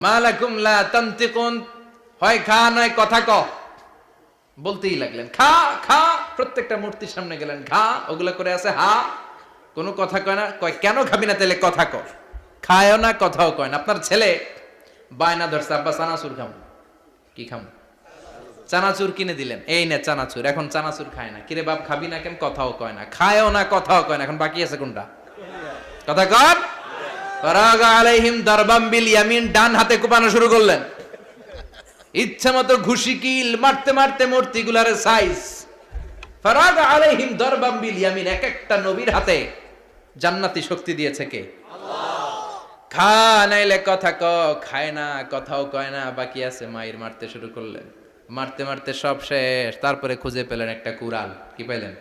মালাকুম লা তানতিকুন, হয় খা নয় কথা ক। বলতেই লাগলেন খা খা, প্রত্যেকটা মূর্তির সামনে গেলেন খা, ওগুলো করে আছে হা, কোনো কথা কয় না। কয় কেন খাবি না তাহলে কথা ক। খায়ও না কথাও কয় না। আপনার ছেলে বায়না ধরছে আব্বা চানাচুর খাম। কি খাম? চানাচুর কিনে দিলেন, এই না চানাচুর। এখন চানাচুর খায় না। কিরে বাপ খাবি না কেন? কথাও কয় না। খায়ও না কথাও কয় না। এখন বাকি আছে কোনটা? কথা কর। ফারাগা আলাইহিম দারবাম বিল ইয়ামিন, ডান হাতে কোপানো শুরু করলেন। ইচ্ছা মতো ঘুষি কিল মারতে মারতে মূর্তিগুলার সাইজ। ফারাগা আলাইহিম দারবাম বিল ইয়ামিন, এক একটা নবীর হাতে জান্নাতি শক্তি দিয়েছে কে? আল্লাহ। খা নাইলে কথা ক, খায় না কথাও কয় না, বাকি আছে মাইর। মারতে শুরু করলেন, মারতে মারতে সব শেষ। তারপরে খুঁজে পেলেন একটা কুড়াল। কি পাইলেন?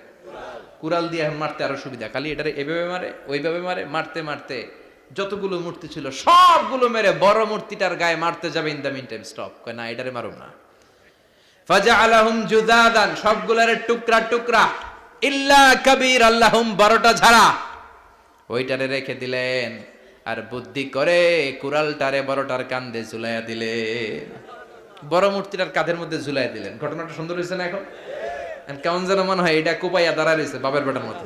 কুড়াল দিয়ে এখন মারতে আরো সুবিধা। খালি এটারে এভাবে মারে, ওইভাবে মারে। মারতে মারতে যতগুলো মূর্তি ছিল সবগুলো মেরে বড় মূর্তিটার গায়ে মারতে যাবে, in the meantime stop, কয় না এটারে মারুম না। ফাজআলাহুম জুদাদান, সবগুলারে টুকরা টুকরা। ইল্লা কাবীর আল্লাহুম, বড়টা ছাড়া ওইটারে রেখে দিলেন। আর বুদ্ধি করে কুড়ালটারে বড়টার কাঁধে ঝুলাইয়া দিলেন। বড় মূর্তিটার কাঁধের মধ্যে ঝুলাইয়া দিলেন। ঘটনাটা সুন্দর হয়েছে না? এখন কেমন যেন মনে হয় এটা কোপাইয়া দাঁড়া রয়েছে বাবার বেটার মতো।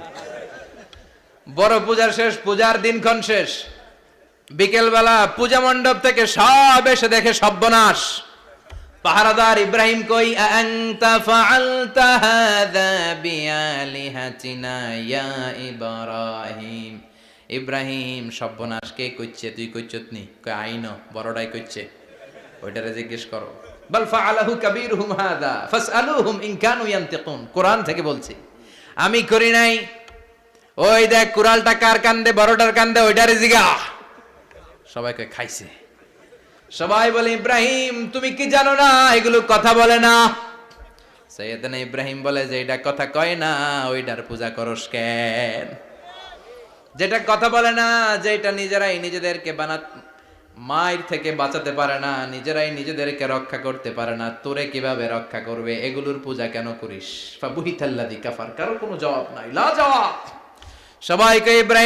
বড় পূজার শেষ, পূজার দিনক্ষণ শেষ। বিকেল বেলা পূজা মণ্ডপ থেকে সব এসে দেখে সর্বনাশ। পাহারাদার ইব্রাহিম কই? আনতা ফাআলতা হাযা বিআলিহাতিনা ইয়া ইব্রাহিম। ইব্রাহিম, সর্বনাশ কে কইছে? তুই কইছত নি? কই আইনো, বড়টাই কইছে। ওইটারে জিজ্ঞেস করো। বাল ফাআলাহু কাবীরুহুম হাযা ফাসআলুহুম ইন কানু ইয়ানতিকুন। কোরআন থেকে বলছি, আমি করি নাই। ওই দেখ কুড়ালটা কার কান্দে? বড়টার কান্দে, ওইটারে জিগা। সবাই কয় খাইছে। সবাই বলে ইব্রাহিম তুমি কি জানো না এগুলো কথা বলে না? সাইয়েদনা ইব্রাহিম বলে যে এটা কথা কয় না, ওইটার পূজা করস কেন? যেটা কথা বলে না, যেটা নিজেরাই নিজেদেরকে মায়ের থেকে বাঁচাতে পারে না, নিজেরাই নিজেদেরকে রক্ষা করতে পারে না, তোরে কিভাবে রক্ষা করবে? এগুলোর পূজা কেন করিস? ফাবুহিতাল্লাযী কাফার। কারো কোনো জবাব নাই, লা জবাব। সবাইকে ইব্রাহিম